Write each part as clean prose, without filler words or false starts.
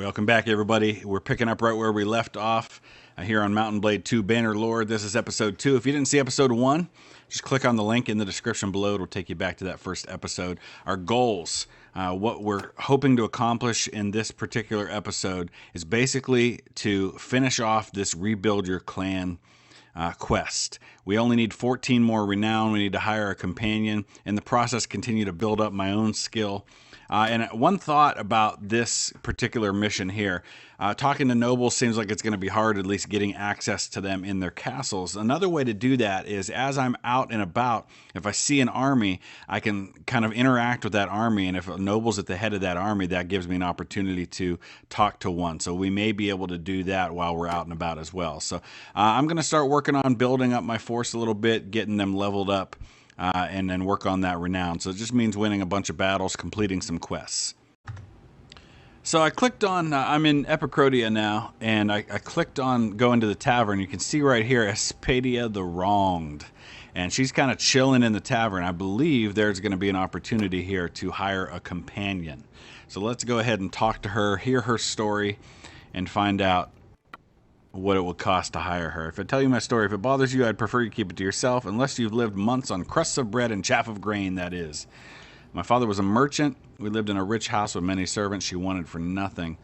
Welcome back, everybody. We're picking up right where we left off here on Mountain Blade 2 Bannerlord. This is episode 2. If you didn't see episode 1, just click on the link in the description below. It'll take you back to that first episode. Our goals, what we're hoping to accomplish in this particular episode is basically to finish off this Rebuild Your Clan quest. We only need 14 more renown. We need to hire a companion. In the process, continue to build up my own skill. And one thought about this particular mission here, talking to nobles seems like it's going to be hard, at least getting access to them in their castles. Another way to do that is as I'm out and about, if I see an army, I can kind of interact with that army. And if a noble's at the head of that army, that gives me an opportunity to talk to one. So we may be able to do that while we're out and about as well. So I'm going to start working on building up my force a little bit, getting them leveled up. And then work on that renown. So it just means winning a bunch of battles, completing some quests. So I clicked on, I'm in Epicrodia now, and I clicked on going to the tavern. You can see right here, Escort the Wronged. And she's kind of chilling in the tavern. I believe there's going to be an opportunity here to hire a companion. So let's go ahead and talk to her, hear her story, and find out what it will cost to hire her. If I tell you my story, if it bothers you, I'd prefer you keep it to yourself, unless you've lived months on crusts of bread and chaff of grain, that is. My father was a merchant. We lived in a rich house with many servants she wanted for nothing.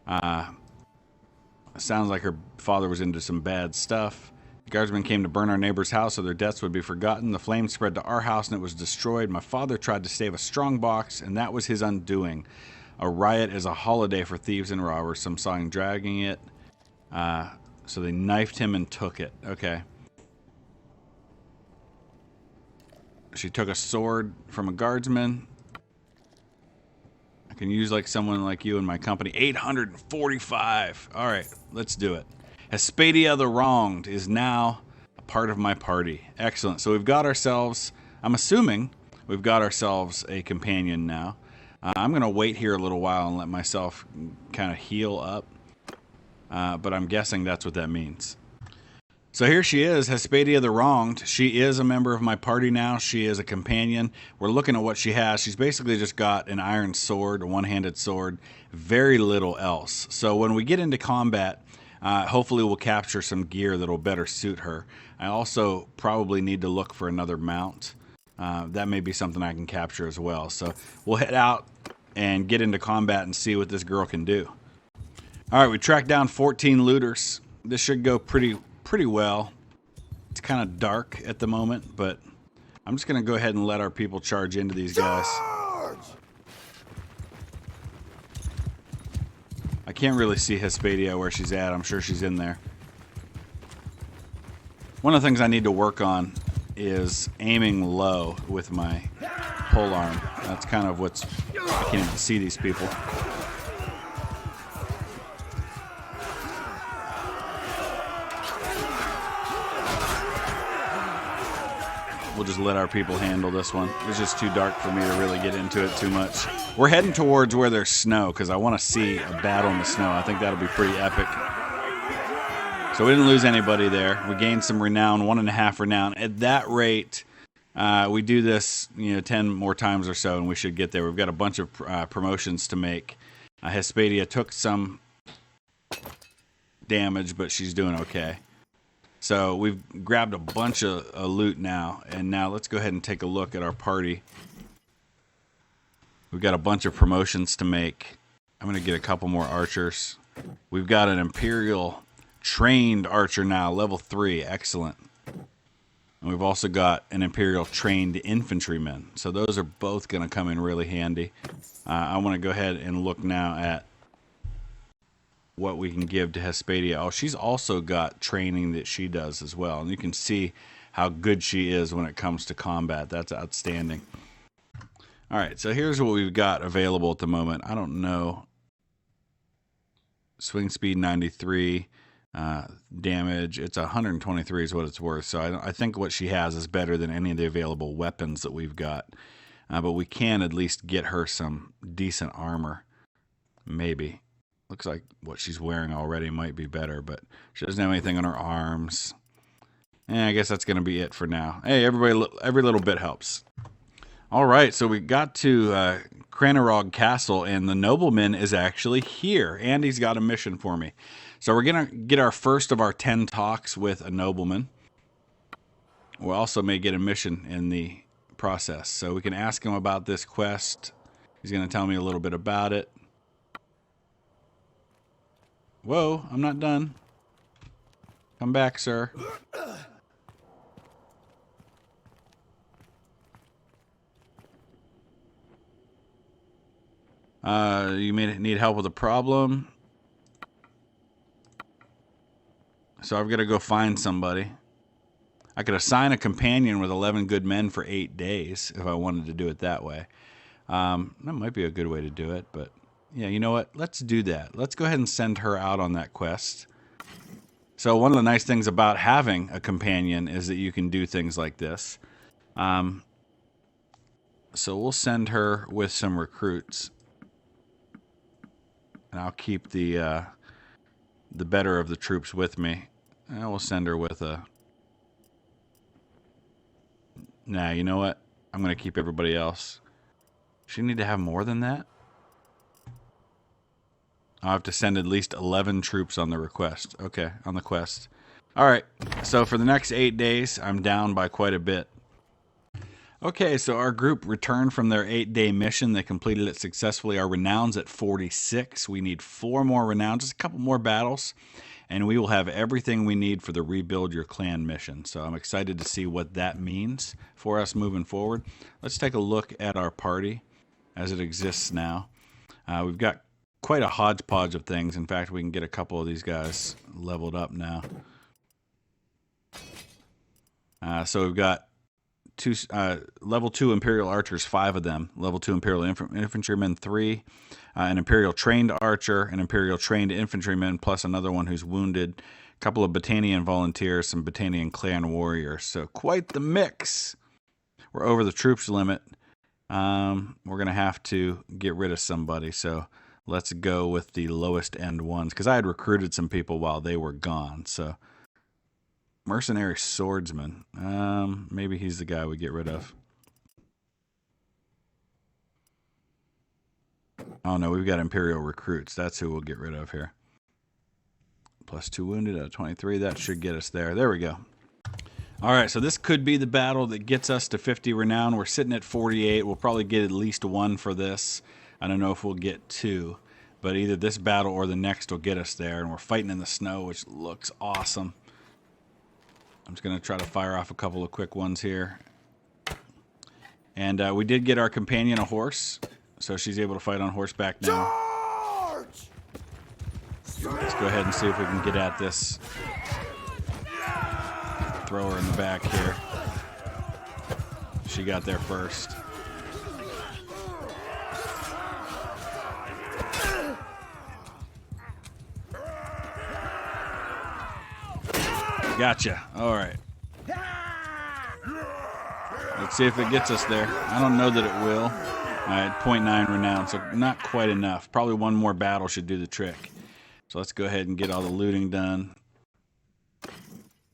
Sounds like her father was into some bad stuff. The guardsmen came to burn our neighbor's house so their deaths would be forgotten. The flames spread to our house and it was destroyed. My father tried to save a strong box, and that was his undoing. A riot is a holiday for thieves and robbers. Some saw him dragging it. So they knifed him and took it. Okay. She took a sword from a guardsman. I can use like someone like you in my company. 845. All right, let's do it. Escort the Wronged is now a part of my party. Excellent. So we've got ourselves, I'm assuming we've got ourselves a companion now. I'm going to wait here a little while and let myself kind of heal up. But I'm guessing that's what that means. So here she is, Escort the Wronged. She is a member of my party now. She is a companion. We're looking at what she has. She's basically just got an iron sword, a one-handed sword, very little else. So when we get into combat, hopefully we'll capture some gear that'll better suit her. I also probably need to look for another mount. That may be something I can capture as well. So we'll head out and get into combat and see what this girl can do. All right, we tracked down 14 looters. This should go pretty well. It's kind of dark at the moment, but I'm just going to go ahead and let our people charge into these guys. I can't really see Hespedia where she's at. I'm sure she's in there. One of the things I need to work on is aiming low with my pole arm. That's kind of what's... I can't even see these people. We'll just let our people handle this one. It's just too dark for me to really get into it too much. We're heading towards where there's snow because I want to see a battle in the snow. I think that'll be pretty epic. So we didn't lose anybody there. We gained some renown, 1.5 renown. At that rate, we do this 10 more times or so and we should get there. We've got a bunch of promotions to make. Hespedia took some damage, but she's doing okay. So we've grabbed a bunch of loot now, and now let's go ahead and take a look at our party. We've got a bunch of promotions to make. I'm going to get a couple more archers. We've got an Imperial trained archer now, level 3, excellent. And we've also got an Imperial trained infantryman. So those are both going to come in really handy. I want to go ahead and look now at what we can give to Hespedia. Oh, she's also got training that she does as well. And you can see how good she is when it comes to combat. That's outstanding. All right, so here's what we've got available at the moment. I don't know. Swing speed 93. Damage, it's 123 is what it's worth. So I think what she has is better than any of the available weapons that we've got. But we can at least get her some decent armor. Maybe. Looks like what she's wearing already might be better, but she doesn't have anything on her arms. I guess that's going to be it for now. Hey, everybody, every little bit helps. All right, so we got to Cranarog Castle, and the nobleman is actually here, and he's got a mission for me. So we're going to get our first of our 10 talks with a nobleman. We also may get a mission in the process. So we can ask him about this quest. He's going to tell me a little bit about it. Whoa, I'm not done. Come back, sir. You may need help with a problem. So I've got to go find somebody. I could assign a companion with 11 good men for 8 days if I wanted to do it that way. That might be a good way to do it, but yeah, you know what? Let's do that. Let's go ahead and send her out on that quest. So one of the nice things about having a companion is that you can do things like this. So we'll send her with some recruits. And I'll keep the better of the troops with me. And we'll send her with a... Nah, you know what? I'm going to keep everybody else. She need to have more than that? I'll have to send at least 11 troops on the request. Okay, on the quest. Alright, so for the next 8 days, I'm down by quite a bit. Okay, so our group returned from their 8-day mission. They completed it successfully. Our renown's at 46. We need 4 more renown, just a couple more battles, and we will have everything we need for the Rebuild Your Clan mission. So I'm excited to see what that means for us moving forward. Let's take a look at our party as it exists now. We've got quite a hodgepodge of things. In fact, we can get a couple of these guys leveled up now. So we've got level 2 Imperial Archers, 5 of them. Level 2 Imperial Infantrymen, 3. An Imperial Trained Archer, an Imperial Trained Infantryman, plus another one who's wounded. A couple of Battanian Volunteers, some Battanian Clan Warriors. So quite the mix. We're over the troops limit. We're going to have to get rid of somebody. So let's go with the lowest end ones. Because I had recruited some people while they were gone. So... Mercenary Swordsman. Maybe he's the guy we get rid of. Oh no, we've got Imperial Recruits. That's who we'll get rid of here. Plus 2 wounded out of 23. That should get us there. There we go. Alright, so this could be the battle that gets us to 50 renown. We're sitting at 48. We'll probably get at least 1 for this. I don't know if we'll get 2. But either this battle or the next will get us there. And we're fighting in the snow, which looks awesome. I'm just going to try to fire off a couple of quick ones here. And we did get our companion a horse, so she's able to fight on horseback now. Charge! Let's go ahead and see if we can get at this. Throw her in the back here. She got there first. Gotcha. All right. Let's see if it gets us there. I don't know that it will. I had 0.9 renown, so not quite enough. Probably one more battle should do the trick. So let's go ahead and get all the looting done.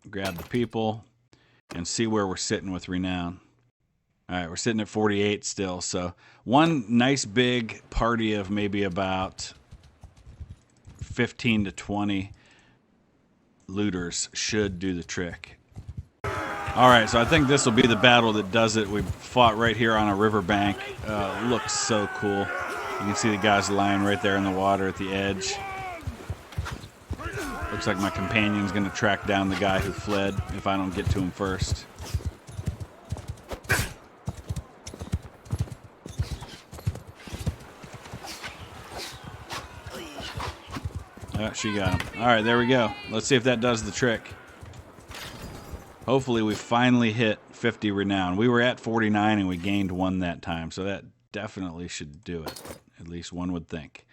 Grab the people and see where we're sitting with renown. All right, we're sitting at 48 still. So one nice big party of maybe about 15 to 20 looters should do the trick. Alright, so I think this will be the battle that does it. We fought right here on a riverbank. Looks so cool. You can see the guys lying right there in the water at the edge. Looks like my companion's going to track down the guy who fled if I don't get to him first. Oh, she got him. All right, there we go. Let's see if that does the trick. Hopefully we finally hit 50 renown. We were at 49 and we gained 1 that time, so that definitely should do it. At least one would think.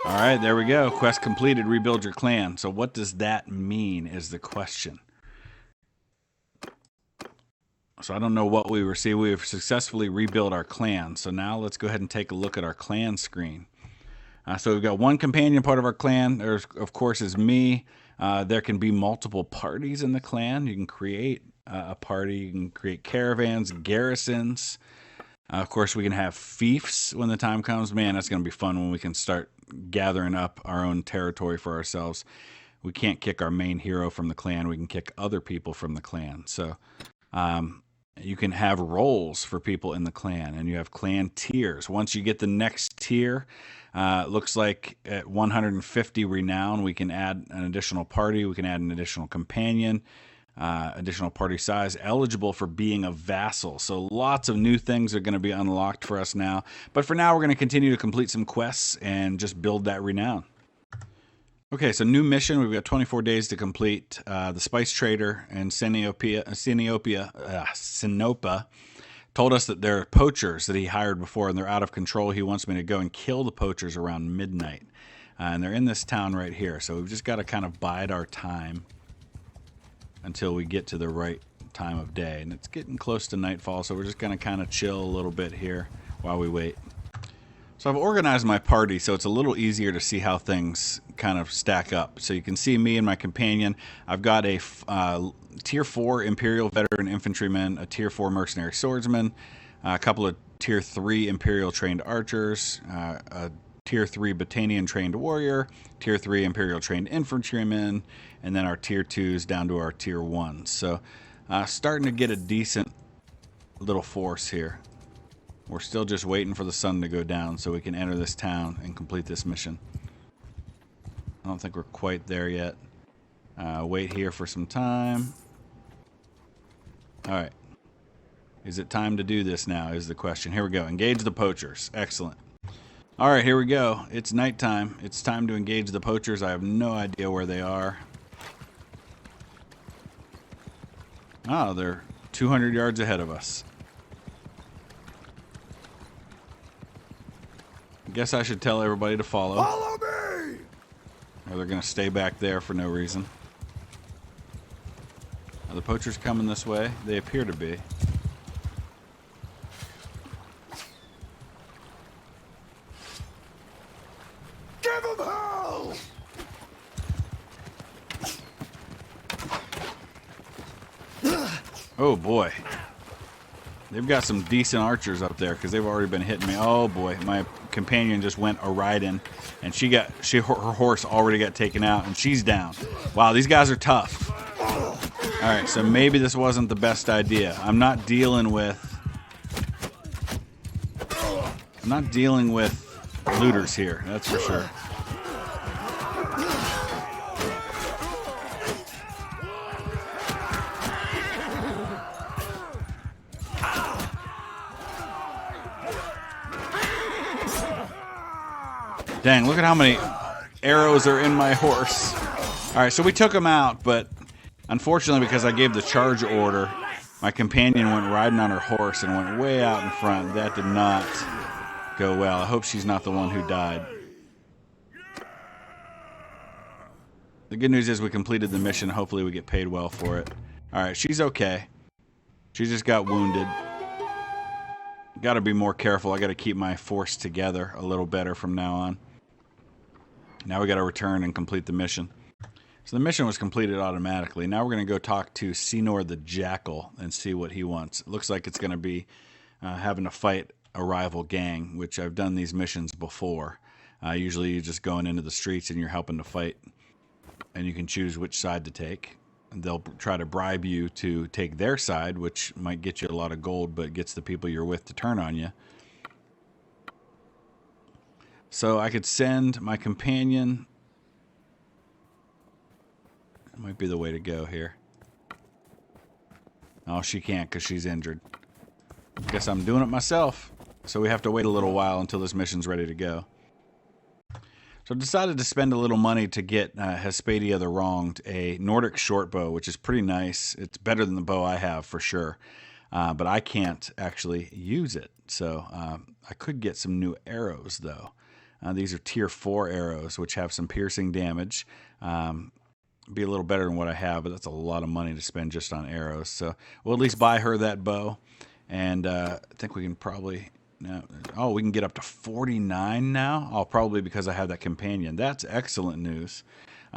All right, there we go. Quest completed, rebuild your clan. So what does that mean is the question. So I don't know what we received. We have successfully rebuilt our clan. So now let's go ahead and take a look at our clan screen. So we've got 1 companion part of our clan. There, of course, is me. There can be multiple parties in the clan. You can create a party. You can create caravans, garrisons. Of course, we can have fiefs when the time comes. Man, that's going to be fun when we can start gathering up our own territory for ourselves. We can't kick our main hero from the clan. We can kick other people from the clan. So you can have roles for people in the clan, and you have clan tiers. Once you get the next tier, looks like at 150 renown, we can add an additional party. We can add an additional companion. Additional party size, eligible for being a vassal. So lots of new things are going to be unlocked for us now. But for now, we're going to continue to complete some quests and just build that renown. Okay, so new mission. We've got 24 days to complete. The spice trader in Sinopa told us that there are poachers that he hired before, and they're out of control. He wants me to go and kill the poachers around midnight. And they're in this town right here. So we've just got to kind of bide our time until we get to the right time of day. And it's getting close to nightfall, so we're just going to kind of chill a little bit here while we wait. So I've organized my party so it's a little easier to see how things kind of stack up. So you can see me and my companion. I've got a tier 4 Imperial Veteran Infantryman, a tier 4 Mercenary Swordsman, a couple of tier 3 Imperial Trained Archers, a tier 3 Battanian Trained Warrior, tier 3 Imperial Trained Infantryman, and then our tier 2s down to our tier 1s. So starting to get a decent little force here. We're still just waiting for the sun to go down so we can enter this town and complete this mission. I don't think we're quite there yet. Wait here for some time. Alright. Is it time to do this now is the question. Here we go. Engage the poachers. Excellent. Alright, here we go. It's nighttime. It's time to engage the poachers. I have no idea where they are. Oh, they're 200 yards ahead of us. I guess I should tell everybody to follow. Follow me! Or they're going to stay back there for no reason. Are the poachers coming this way? They appear to be. Give them hell! Oh boy. They've got some decent archers up there because they've already been hitting me. Oh boy, my companion just went a riding, and her horse already got taken out, and she's down. Wow, these guys are tough. All right, so maybe this wasn't the best idea. I'm not dealing with looters here. That's for sure. Dang, look at how many arrows are in my horse. Alright, so we took him out, but unfortunately because I gave the charge order, my companion went riding on her horse and went way out in front. That did not go well. I hope she's not the one who died. The good news is we completed the mission. Hopefully we get paid well for it. Alright, she's okay. She just got wounded. Gotta be more careful. I gotta keep my force together a little better from now on. Now we got to return and complete the mission. So the mission was completed automatically. Now we're going to go talk to Senor the Jackal and see what he wants. It looks like it's going to be having to fight a rival gang, which I've done these missions before. Usually you're just going into the streets and you're helping to fight. And you can choose which side to take. And they'll try to bribe you to take their side, which might get you a lot of gold, but gets the people you're with to turn on you. So I could send my companion. That might be the way to go here. Oh, she can't because she's injured. Guess I'm doing it myself. So we have to wait a little while until this mission's ready to go. So I decided to spend a little money to get Hespedia the Wronged, a Nordic short bow, which is pretty nice. It's better than the bow I have for sure. But I can't actually use it. So I could get some new arrows though. These are tier 4 arrows, which have some piercing damage. Be a little better than what I have, but that's a lot of money to spend just on arrows. So we'll at least buy her that bow. And I think we can probably... Oh, we can get up to 49 now? Oh, probably because I have that companion. That's excellent news.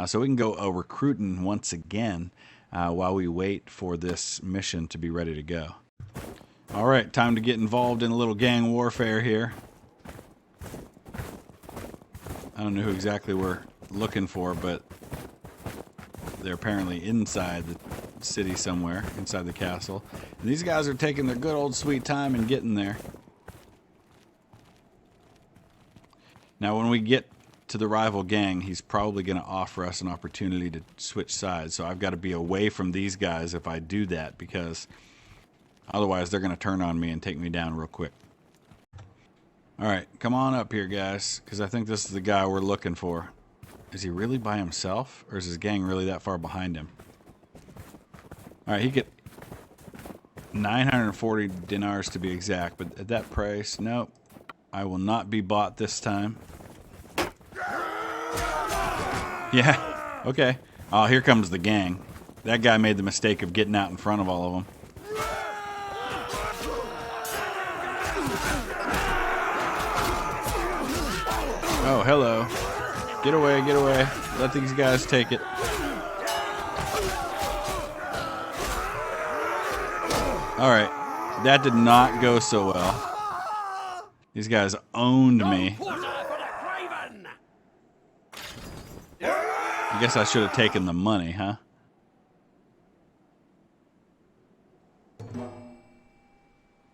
So we can go recruiting once again while we wait for this mission to be ready to go. All right, time to get involved in a little gang warfare here. I don't know who exactly we're looking for, but they're apparently inside the city somewhere, inside the castle. And these guys are taking their good old sweet time and getting there. Now, when we get to the rival gang, he's probably going to offer us an opportunity to switch sides. So I've got to be away from these guys if I do that, because otherwise they're going to turn on me and take me down real quick. All right, come on up here, guys, because I think this is the guy we're looking for. Is he really by himself, or is his gang really that far behind him? All right, he get 940 dinars to be exact, but at that price, nope. I will not be bought this time. Yeah, okay. Oh, here comes the gang. That guy made the mistake of getting out in front of all of them. Oh, hello. Get away, get away. Let these guys take it. Alright. That did not go so well. These guys owned me. I guess I should have taken the money, huh?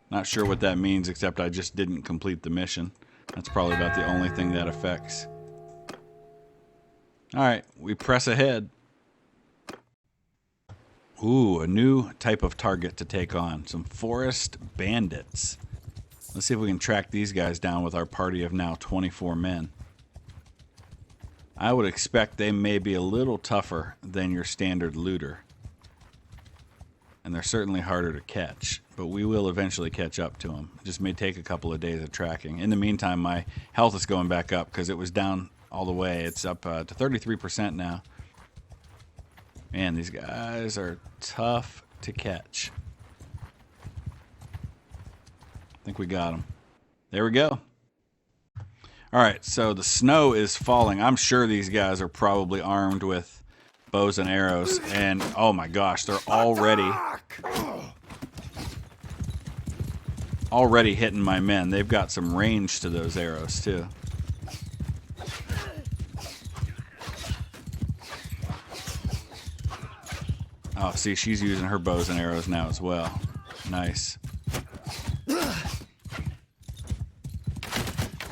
Not sure what that means, except I just didn't complete the mission. That's probably about the only thing that affects. Alright, we press ahead. Ooh, a new type of target to take on. Some forest bandits. Let's see if we can track these guys down with our party of now 24 men. I would expect they may be a little tougher than your standard looter. And they're certainly harder to catch. But we will eventually catch up to them. It just may take a couple of days of tracking. In the meantime, my health is going back up because it was down all the way. It's up to 33% now. Man, these guys are tough to catch. I think we got them. There we go. All right, so the snow is falling. I'm sure these guys are probably armed with bows and arrows. And, oh my gosh, they're already hitting my men. They've got some range to those arrows, too. Oh, see, she's using her bows and arrows now as well. Nice.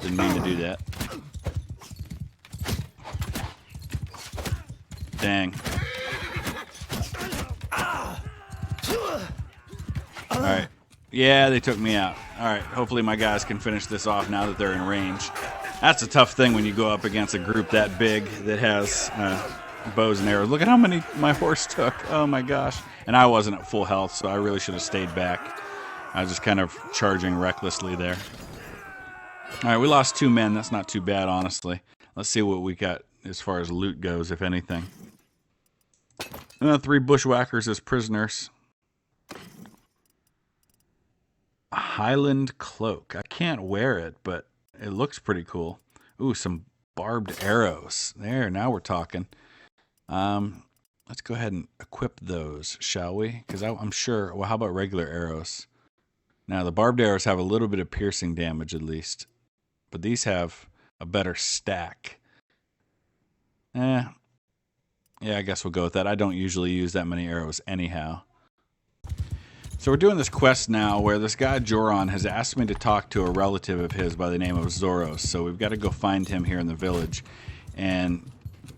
Didn't mean to do that. Dang. Alright. Yeah, they took me out. Alright, hopefully my guys can finish this off now that they're in range. That's a tough thing when you go up against a group that big that has bows and arrows. Look at how many my horse took. Oh my gosh. And I wasn't at full health, so I really should have stayed back. I was just kind of charging recklessly there. Alright, we lost 2 men. That's not too bad, honestly. Let's see what we got as far as loot goes, if anything. 3 bushwhackers as prisoners. A Highland cloak. I can't wear it, but it looks pretty cool. Ooh, some barbed arrows. There, now we're talking. Let's go ahead and equip those, shall we? Because I'm sure... Well, how about regular arrows? Now, the barbed arrows have a little bit of piercing damage, at least. But these have a better stack. Yeah, I guess we'll go with that. I don't usually use that many arrows anyhow. So we're doing this quest now where this guy Joran has asked me to talk to a relative of his by the name of Zoros. So we've got to go find him here in the village and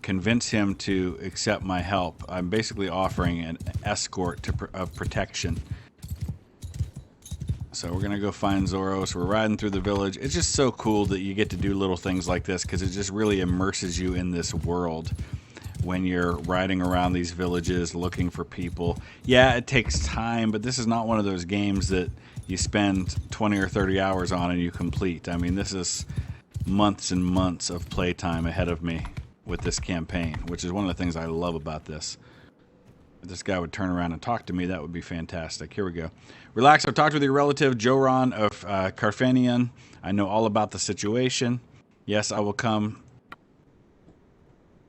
convince him to accept my help. I'm basically offering an escort of protection. So we're going to go find Zoros. We're riding through the village. It's just so cool that you get to do little things like this because it just really immerses you in this world when you're riding around these villages looking for people. Yeah, it takes time, but this is not one of those games that you spend 20 or 30 hours on and you complete. I mean, this is months and months of playtime ahead of me with this campaign, which is one of the things I love about this. If this guy would turn around and talk to me, that would be fantastic. Here we go. Relax, I've talked with your relative, Joran of Carfanian. I know all about the situation. Yes, I will come.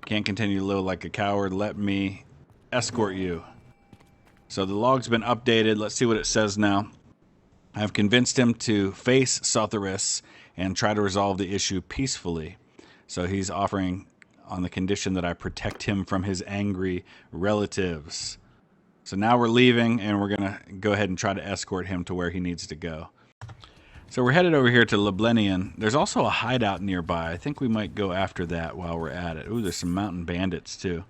Can't continue to live like a coward. Let me escort you. So the log's been updated. Let's see what it says now. I've convinced him to face Sotheris and try to resolve the issue peacefully. So he's offering on the condition that I protect him from his angry relatives. So now we're leaving, and we're going to go ahead and try to escort him to where he needs to go. So we're headed over here to Leblenian. There's also a hideout nearby. I think we might go after that while we're at it. Ooh, there's some mountain bandits, too.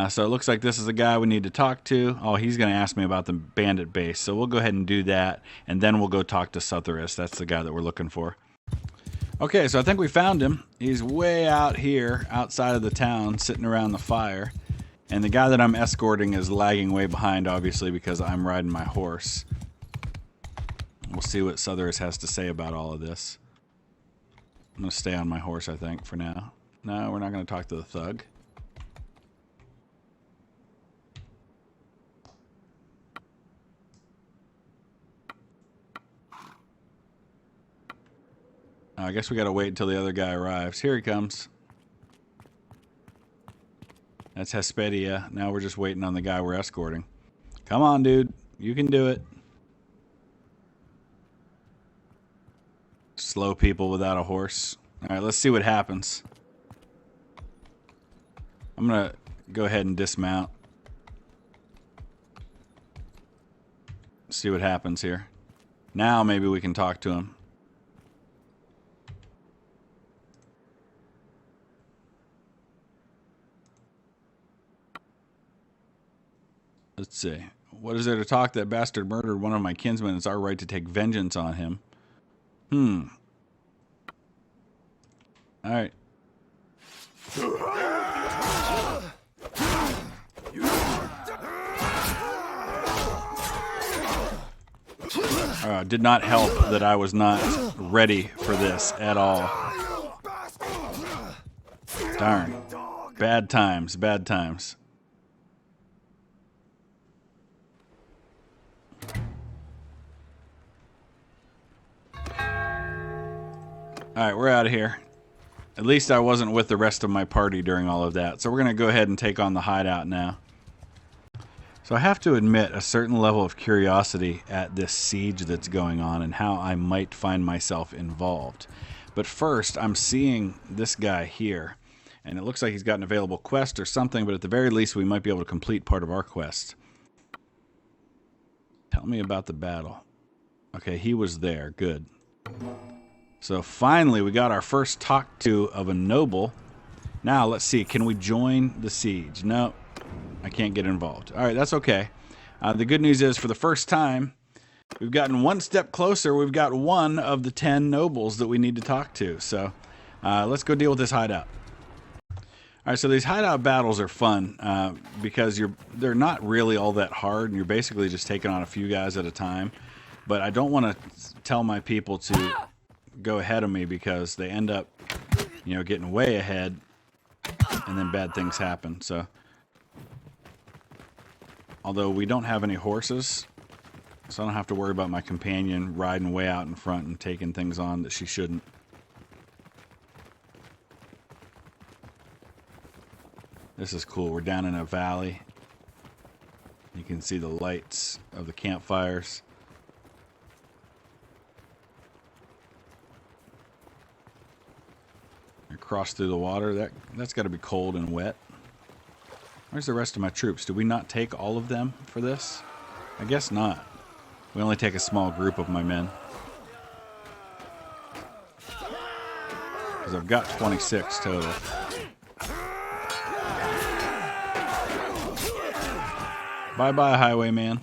So it looks like this is the guy we need to talk to. Oh, he's going to ask me about the bandit base. So we'll go ahead and do that, and then we'll go talk to Sotheris. That's the guy that we're looking for. Okay, so I think we found him. He's way out here, outside of the town, sitting around the fire. And the guy that I'm escorting is lagging way behind, obviously, because I'm riding my horse. We'll see what Sotheris has to say about all of this. I'm going to stay on my horse, I think, for now. No, we're not going to talk to the thug. I guess we got to wait until the other guy arrives. Here he comes. That's Hespedia. Now we're just waiting on the guy we're escorting. Come on, dude. You can do it. Slow people without a horse. All right, let's see what happens. I'm going to go ahead and dismount. See what happens here. Now maybe we can talk to him. Let's see. What is there to talk? That bastard murdered one of my kinsmen. It's our right to take vengeance on him. All right. Did not help that I was not ready for this at all. Darn. Bad times, bad times. Alright, we're out of here. At least I wasn't with the rest of my party during all of that. So we're going to go ahead and take on the hideout now. So I have to admit a certain level of curiosity at this siege that's going on and how I might find myself involved. But first, I'm seeing this guy here. And it looks like he's got an available quest or something, but at the very least we might be able to complete part of our quest. Tell me about the battle. Okay, he was there. Good. So finally, we got our first talk to of a noble. Now, let's see. Can we join the siege? No, I can't get involved. All right, that's okay. The good news is, for the first time, we've gotten one step closer. We've got one of the 10 nobles that we need to talk to. So let's go deal with this hideout. All right, so these hideout battles are fun because they're not really all that hard, and you're basically just taking on a few guys at a time. But I don't want to tell my people to go ahead of me because they end up, getting way ahead, and then bad things happen. So, although we don't have any horses, so I don't have to worry about my companion riding way out in front and taking things on that she shouldn't. This is cool. We're down in a valley. You can see the lights of the campfires. Cross through the water. That's got to be cold and wet. Where's the rest of my troops? Did we not take all of them for this? I guess not. We only take a small group of my men. Because I've got 26 total. Bye-bye, highwayman.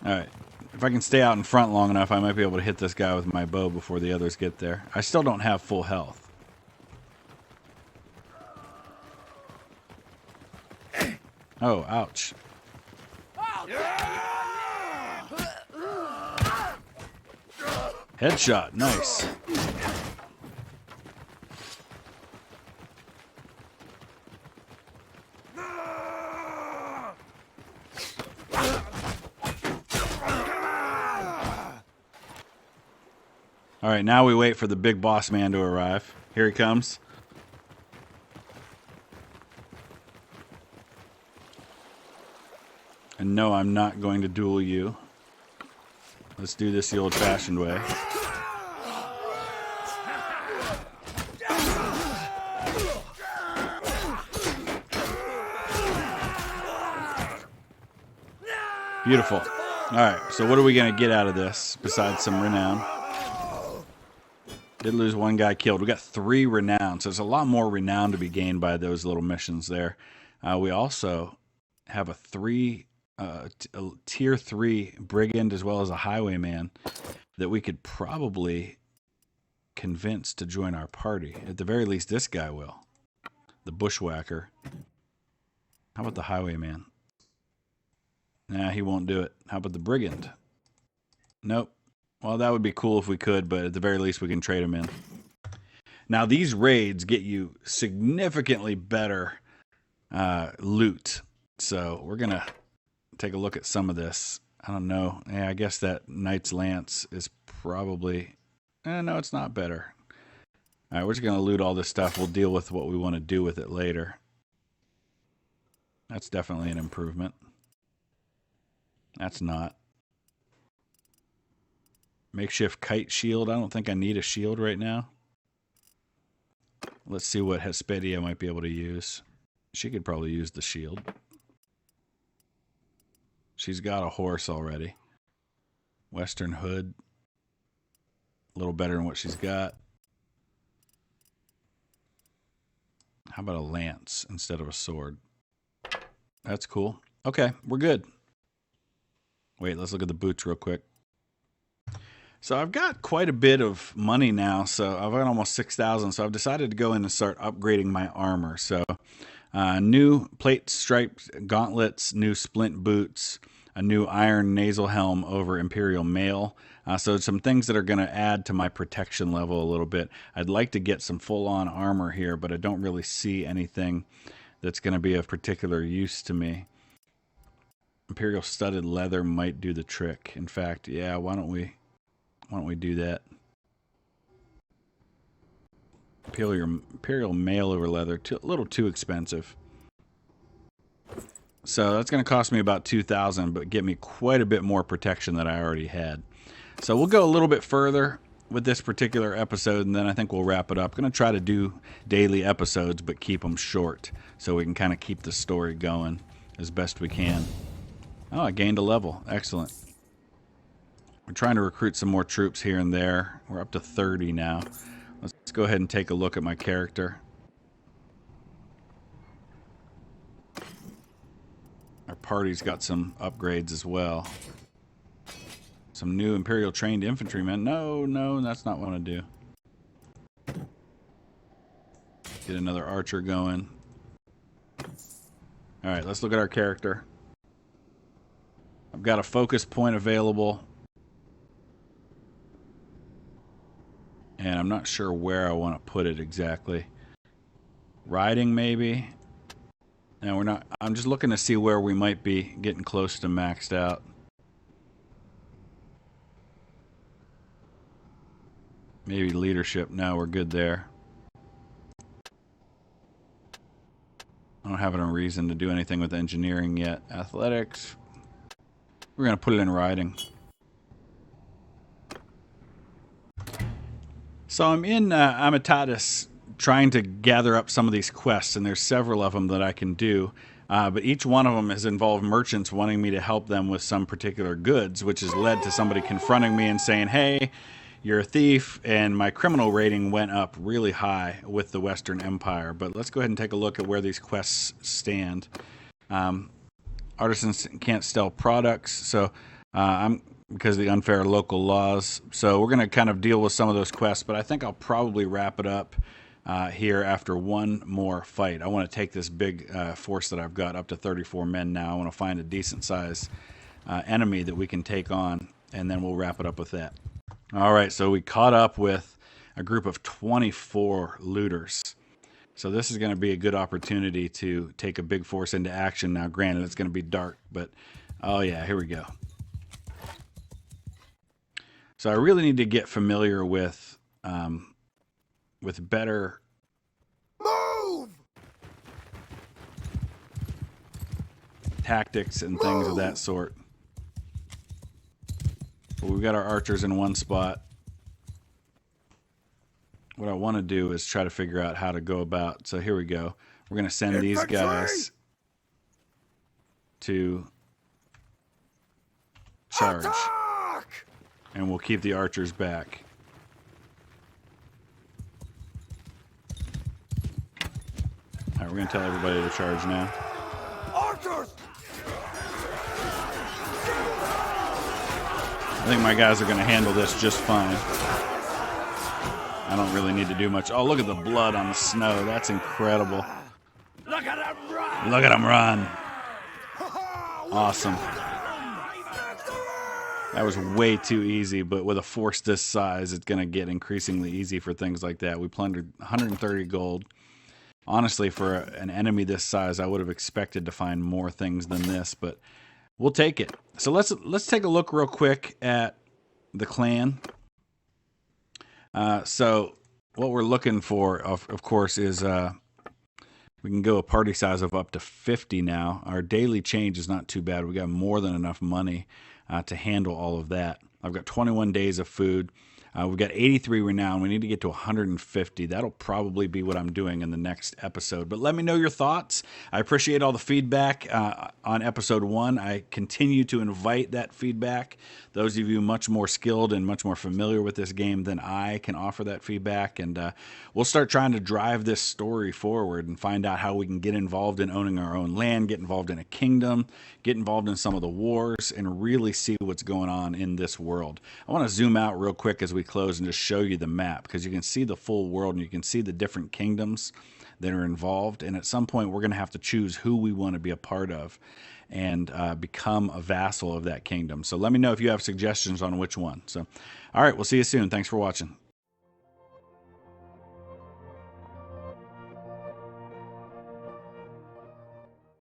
Alright. If I can stay out in front long enough, I might be able to hit this guy with my bow before the others get there. I still don't have full health. Oh, ouch. Headshot, nice. All right, now we wait for the big boss man to arrive. Here he comes. And no, I'm not going to duel you. Let's do this the old-fashioned way. Beautiful. All right, so what are we going to get out of this besides some renown? Did lose one guy killed. We got 3 renown, so there's a lot more renown to be gained by those little missions there. We also have a tier 3 brigand as well as a highwayman that we could probably convince to join our party. At the very least, this guy will. The bushwhacker. How about the highwayman? Nah, he won't do it. How about the brigand? Nope. Well, that would be cool if we could, but at the very least we can trade him in. Now, these raids get you significantly better loot. So we're going to take a look at some of this. I don't know. Yeah, I guess that Knight's Lance is probably... no, it's not better. All right, we're just going to loot all this stuff. We'll deal with what we want to do with it later. That's definitely an improvement. That's not. Makeshift kite shield. I don't think I need a shield right now. Let's see what Hespedia might be able to use. She could probably use the shield. She's got a horse already. Western hood. A little better than what she's got. How about a lance instead of a sword? That's cool. Okay, we're good. Wait, let's look at the boots real quick. So I've got quite a bit of money now. So I've got almost 6,000. So I've decided to go in and start upgrading my armor. So new plate striped gauntlets, new splint boots, a new iron nasal helm over Imperial mail. So some things that are going to add to my protection level a little bit. I'd like to get some full-on armor here, but I don't really see anything that's going to be of particular use to me. Imperial studded leather might do the trick. In fact, yeah, why don't we do that? Imperial mail over leather, a little too expensive. So that's going to cost me about 2,000, but get me quite a bit more protection than I already had. So we'll go a little bit further with this particular episode, and then I think we'll wrap it up. I'm going to try to do daily episodes, but keep them short so we can kind of keep the story going as best we can. Oh, I gained a level. Excellent. We're trying to recruit some more troops here and there. We're up to 30 now. Let's go ahead and take a look at my character. Our party's got some upgrades as well. Some new Imperial trained infantrymen. No, that's not what I want to do. Get another archer going. Alright, let's look at our character. I've got a focus point available. And I'm not sure where I want to put it exactly. Riding, maybe? No, we're not. I'm just looking to see where we might be getting close to maxed out. Maybe leadership. No, we're good there. I don't have a reason to do anything with engineering yet. Athletics. We're going to put it in riding. So I'm in Amitatis trying to gather up some of these quests, and there's several of them that I can do. But each one of them has involved merchants wanting me to help them with some particular goods, which has led to somebody confronting me and saying, hey, you're a thief, and my criminal rating went up really high with the Western Empire. But let's go ahead and take a look at where these quests stand. Artisans can't sell products, so because of the unfair local laws. So we're going to kind of deal with some of those quests, but I think I'll probably wrap it up here after one more fight. I want to take this big force that I've got up to 34 men now. I want to find a decent size enemy that we can take on, and then we'll wrap it up with that. All right, so we caught up with a group of 24 looters. So this is going to be a good opportunity to take a big force into action. Now, granted, it's going to be dark, but oh yeah, here we go. So I really need to get familiar with better Move! tactics and things of that sort. But we've got our archers in one spot. What I want to do is try to figure out how to go about. So here we go. We're going to send these guys to charge. Attack! And we'll keep the archers back. Alright, we're going to tell everybody to charge now. Archers! I think my guys are going to handle this just fine. I don't really need to do much. Oh, look at the blood on the snow. That's incredible. Look at them run! Look at them run. Awesome. That was way too easy, but with a force this size, it's going to get increasingly easy for things like that. We plundered 130 gold. Honestly, for an enemy this size, I would have expected to find more things than this, but we'll take it. So let's take a look real quick at the clan. So what we're looking for, of course, is we can go a party size of up to 50 now. Our daily change is not too bad. We got more than enough money to handle all of that. I've got 21 days of food. We've got 83 renown. We need to get to 150. That'll probably be what I'm doing in the next episode. But let me know your thoughts. I appreciate all the feedback on episode 1. I continue to invite that feedback. Those of you much more skilled and much more familiar with this game than I can offer that feedback. And we'll start trying to drive this story forward and find out how we can get involved in owning our own land, get involved in a kingdom, get involved in some of the wars, and really see what's going on in this world. I want to zoom out real quick as we close and just show you the map, because you can see the full world and you can see the different kingdoms that are involved. And at some point, we're going to have to choose who we want to be a part of and become a vassal of that kingdom. So let me know if you have suggestions on which one. So, all right, we'll see you soon. Thanks for watching.